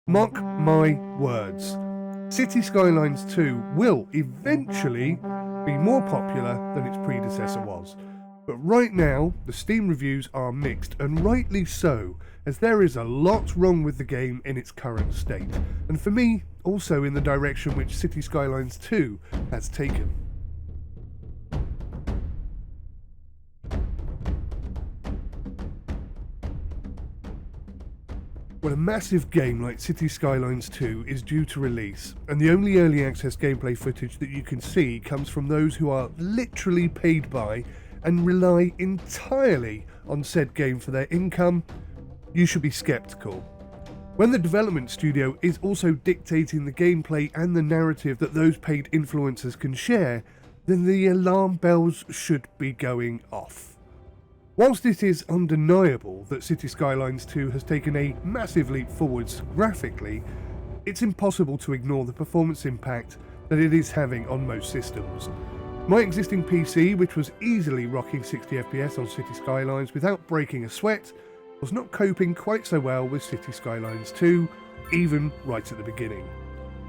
Mark my words, City Skylines 2 will eventually be more popular than its predecessor was. But right now, the Steam reviews are mixed, and rightly so, as there is a lot wrong with the game in its current state, and for me, also in the direction which City Skylines 2 has taken. When a massive game like City Skylines 2 is due to release, and the only early access gameplay footage that you can see comes from those who are literally paid by and rely entirely on said game for their income, you should be skeptical. When the development studio is also dictating the gameplay and the narrative that those paid influencers can share, then the alarm bells should be going off. Whilst it is undeniable that City Skylines 2 has taken a massive leap forwards graphically, it's impossible to ignore the performance impact that it is having on most systems. My existing PC, which was easily rocking 60 FPS on City Skylines without breaking a sweat, was not coping quite so well with City Skylines 2, even right at the beginning.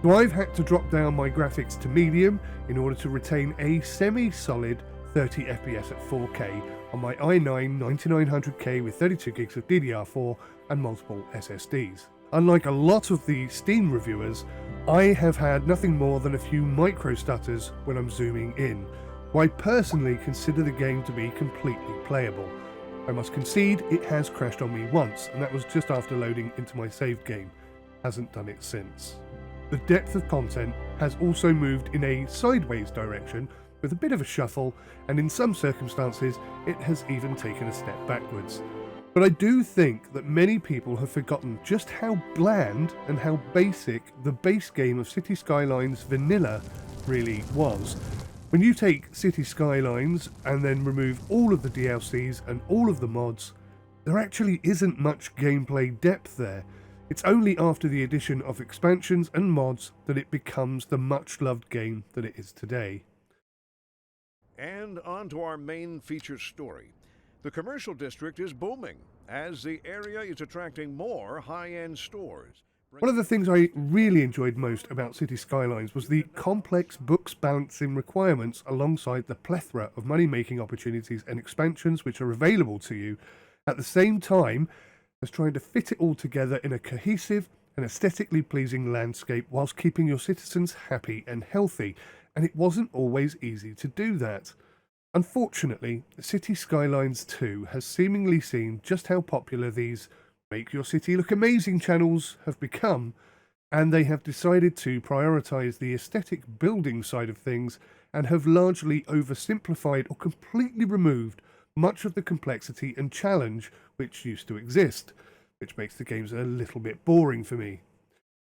So I've had to drop down my graphics to medium in order to retain a semi-solid 30 FPS at 4K on my i9-9900K with 32 gigs of DDR4 and multiple SSDs. Unlike a lot of the Steam reviewers, I have had nothing more than a few micro stutters when I'm zooming in, so I personally consider the game to be completely playable. I must concede it has crashed on me once, and that was just after loading into my saved game. Hasn't done it since. The depth of content has also moved in a sideways direction with a bit of a shuffle, and in some circumstances it has even taken a step backwards. But I do think that many people have forgotten just how bland and how basic the base game of City Skylines vanilla really was. When you take City Skylines and then remove all of the DLCs and all of the mods, there actually isn't much gameplay depth there. It's only after the addition of expansions and mods that it becomes the much loved game that it is today. And on to our main feature story. The commercial district is booming as the area is attracting more high-end stores. One of the things I really enjoyed most about City Skylines was the complex books balancing requirements alongside the plethora of money-making opportunities and expansions which are available to you, at the same time as trying to fit it all together in a cohesive and aesthetically pleasing landscape whilst keeping your citizens happy and healthy, and it wasn't always easy to do that. Unfortunately, City Skylines 2 has seemingly seen just how popular these Make Your City Look Amazing channels have become, and they have decided to prioritise the aesthetic building side of things and have largely oversimplified or completely removed much of the complexity and challenge which used to exist, which makes the games a little bit boring for me.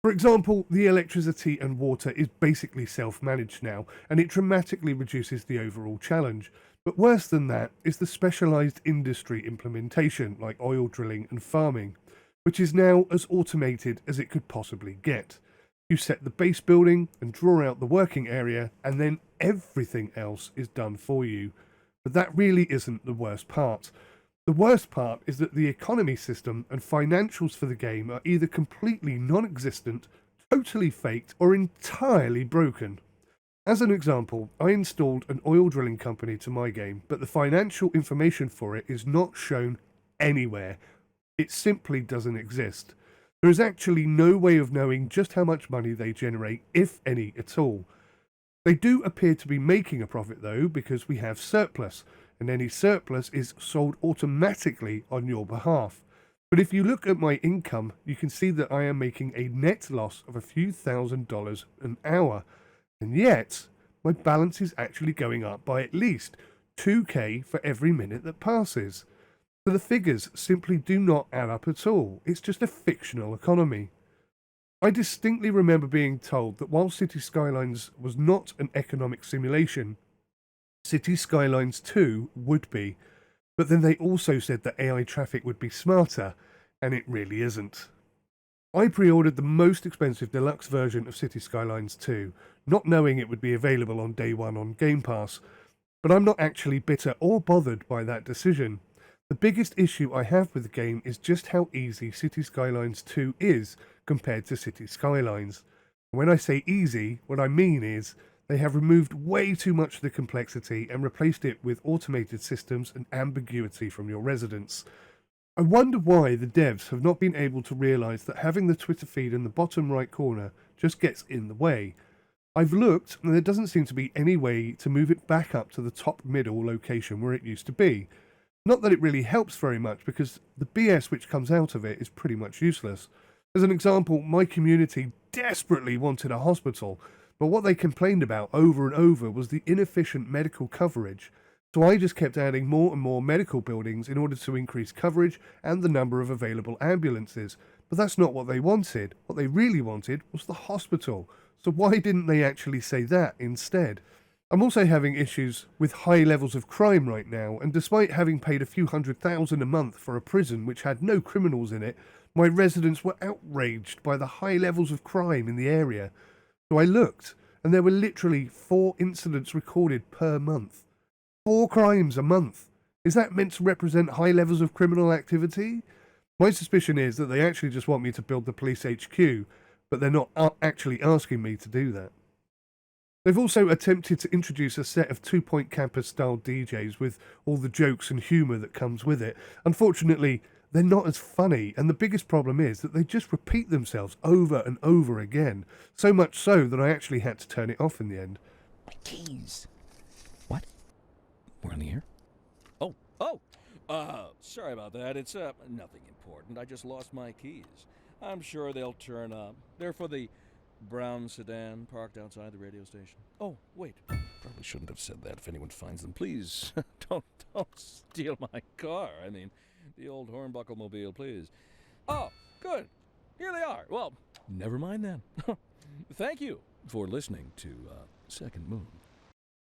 For example, the electricity and water is basically self-managed now, and it dramatically reduces the overall challenge. But worse than that is the specialised industry implementation, like oil drilling and farming, which is now as automated as it could possibly get. You set the base building and draw out the working area, and then everything else is done for you. But that really isn't the worst part. The worst part is that the economy system and financials for the game are either completely non-existent, totally faked, or entirely broken. As an example, I installed an oil drilling company to my game, but the financial information for it is not shown anywhere. It simply doesn't exist. There is actually no way of knowing just how much money they generate, if any at all. They do appear to be making a profit though, because we have surplus, and any surplus is sold automatically on your behalf. But if you look at my income, you can see that I am making a net loss of a few $1,000s an hour, and yet my balance is actually going up by at least 2k for every minute that passes. So the figures simply do not add up at all. It's just a fictional economy. I distinctly remember being told that while City Skylines was not an economic simulation, City Skylines 2 would be, but then they also said that AI traffic would be smarter, and it really isn't. I pre-ordered the most expensive deluxe version of City Skylines 2, not knowing it would be available on day one on Game Pass, but I'm not actually bitter or bothered by that decision. The biggest issue I have with the game is just how easy City Skylines 2 is compared to City Skylines. When I say easy, what I mean is they have removed way too much of the complexity and replaced it with automated systems and ambiguity from your residents. I wonder why the devs have not been able to realise that having the Twitter feed in the bottom right corner just gets in the way. I've looked, and there doesn't seem to be any way to move it back up to the top middle location where it used to be. Not that it really helps very much, because the BS which comes out of it is pretty much useless. As an example, my community desperately wanted a hospital, but what they complained about over and over was the inefficient medical coverage. So I just kept adding more and more medical buildings in order to increase coverage and the number of available ambulances. But that's not what they wanted. What they really wanted was the hospital. So why didn't they actually say that instead? I'm also having issues with high levels of crime right now, and despite having paid a few $100,000 a month for a prison which had no criminals in it, my residents were outraged by the high levels of crime in the area. So I looked, and there were literally 4 incidents recorded per month. 4 crimes a month. Is that meant to represent high levels of criminal activity? My suspicion is that they actually just want me to build the police HQ, but they're not actually asking me to do that. They've also attempted to introduce a set of 2-point campus style DJs with all the jokes and humour that comes with it. Unfortunately, they're not as funny, and the biggest problem is that they just repeat themselves over and over again, so much so that I actually had to turn it off in the end. My keys. What? We're on the air? Sorry about that. It's, nothing important. I just lost my keys. I'm sure they'll turn up. They're for the brown sedan parked outside the radio station. Oh, wait. Probably shouldn't have said that if anyone finds them. Please, don't steal my car. I mean, the old 𝗦𝘂𝗬𝗂𝗶𝗯𝗲, please. Oh, good. Here they are. Well, never mind then. Thank you for listening to Second Moon.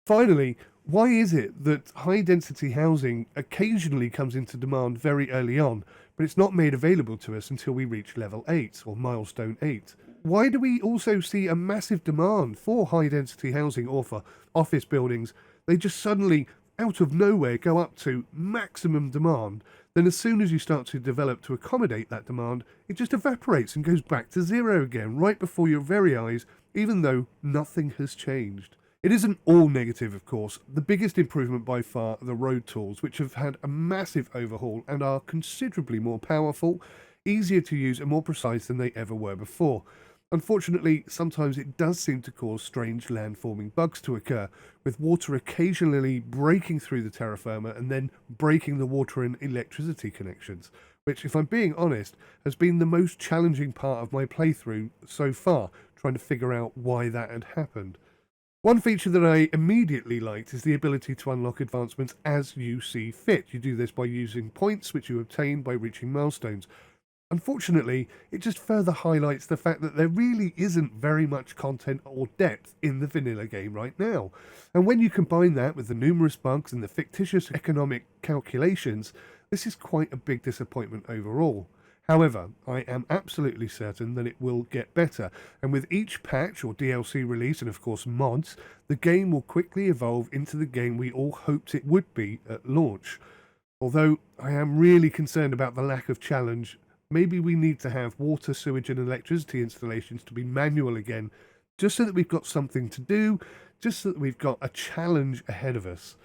Finally, why is it that high-density housing occasionally comes into demand very early on, but it's not made available to us until we reach level 8, or milestone 8? Why do we also see a massive demand for high-density housing or for office buildings? They just suddenly, out of nowhere, go up to maximum demand. Then as soon as you start to develop to accommodate that demand, it just evaporates and goes back to zero again, right before your very eyes, even though nothing has changed. It isn't all negative, of course. The biggest improvement by far are the road tools, which have had a massive overhaul and are considerably more powerful, easier to use and more precise than they ever were before. Unfortunately, sometimes it does seem to cause strange landforming bugs to occur, with water occasionally breaking through the terra firma and then breaking the water and electricity connections, which, if I'm being honest, has been the most challenging part of my playthrough so far, trying to figure out why that had happened. One feature that I immediately liked is the ability to unlock advancements as you see fit. You do this by using points which you obtain by reaching milestones. Unfortunately, it just further highlights the fact that there really isn't very much content or depth in the vanilla game right now. And when you combine that with the numerous bugs and the fictitious economic calculations, this is quite a big disappointment overall. However, I am absolutely certain that it will get better, and with each patch or DLC release, and of course mods, the game will quickly evolve into the game we all hoped it would be at launch. Although I am really concerned about the lack of challenge. Maybe we need to have water, sewage and electricity installations to be manual again, just so that we've got something to do, just so that we've got a challenge ahead of us.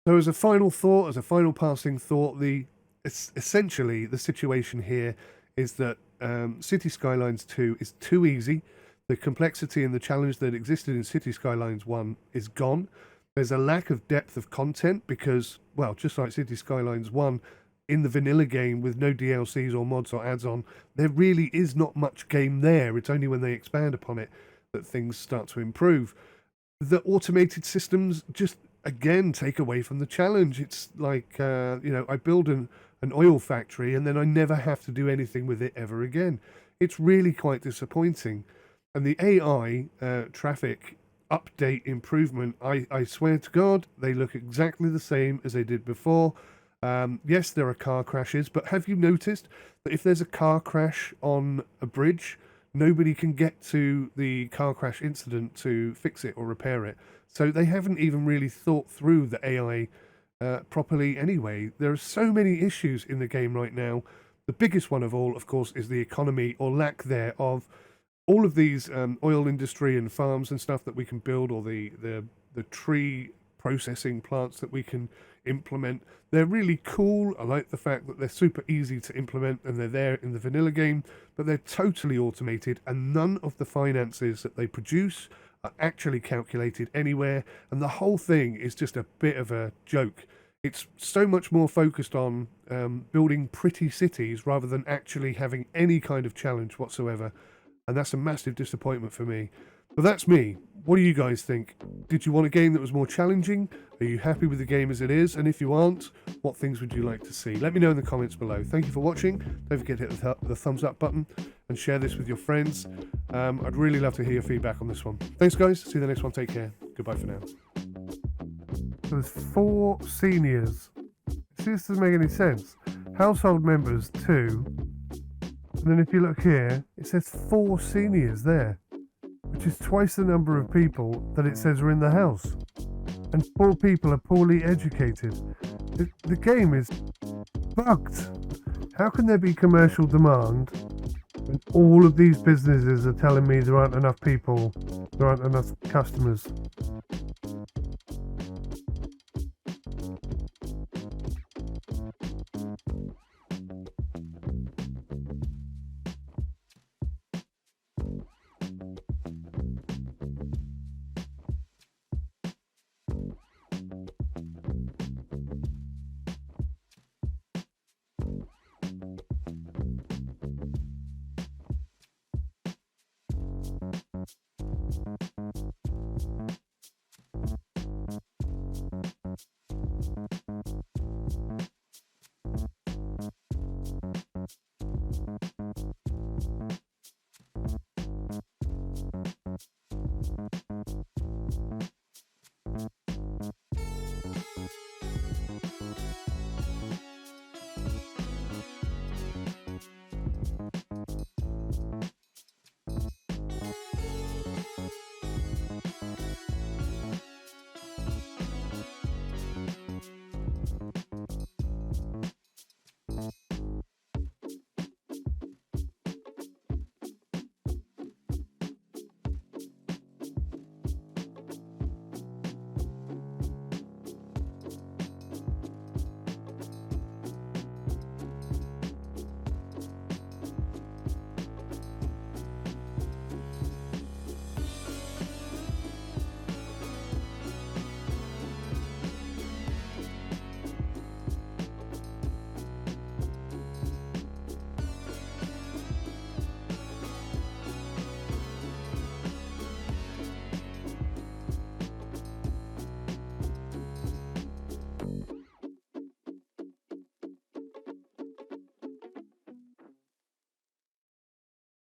So as a final thought, as a final passing thought, essentially the situation here is that City Skylines 2 is too easy. The complexity and the challenge that existed in City Skylines 1 is gone. There's a lack of depth of content because, well, just like City Skylines 1, in the vanilla game with no DLCs or mods or ads on, there really is not much game there. It's only when they expand upon it that things start to improve. The automated systems just, again, take away from the challenge. It's like, I build an oil factory and then I never have to do anything with it ever again. It's really quite disappointing. And the AI traffic update improvement, I swear to God, they look exactly the same as they did before. Yes, there are car crashes, but have you noticed that if there's a car crash on a bridge, nobody can get to the car crash incident to fix it or repair it? So they haven't even really thought through the AI properly anyway. There are so many issues in the game right now The biggest one of all, of course, is the economy or lack thereof. All of these oil industry and farms and stuff that we can build, or the tree processing plants that we can implement, they're really cool. I like the fact that they're super easy to implement and they're there in the vanilla game, but they're totally automated, and none of the finances that they produce are actually calculated anywhere, and the whole thing is just a bit of a joke. It's so much more focused on building pretty cities rather than actually having any kind of challenge whatsoever, and that's a massive disappointment for me. But that's me. What do you guys think? Did you want a game that was more challenging? Are you happy with the game as it is? And if you aren't, what things would you like to see? Let me know in the comments below. Thank you for watching. Don't forget to hit the thumbs up button and share this with your friends. I'd really love to hear your feedback on this one. Thanks, guys. See you in the next one. Take care. Goodbye for now. So there's 4 seniors. See, this doesn't make any sense. Household members 2. And then if you look here, it says 4 seniors there, which is twice the number of people that it says are in the house. And 4 people are poorly educated. The game is bugged. How can there be commercial demand when all of these businesses are telling me there aren't enough people, there aren't enough customers?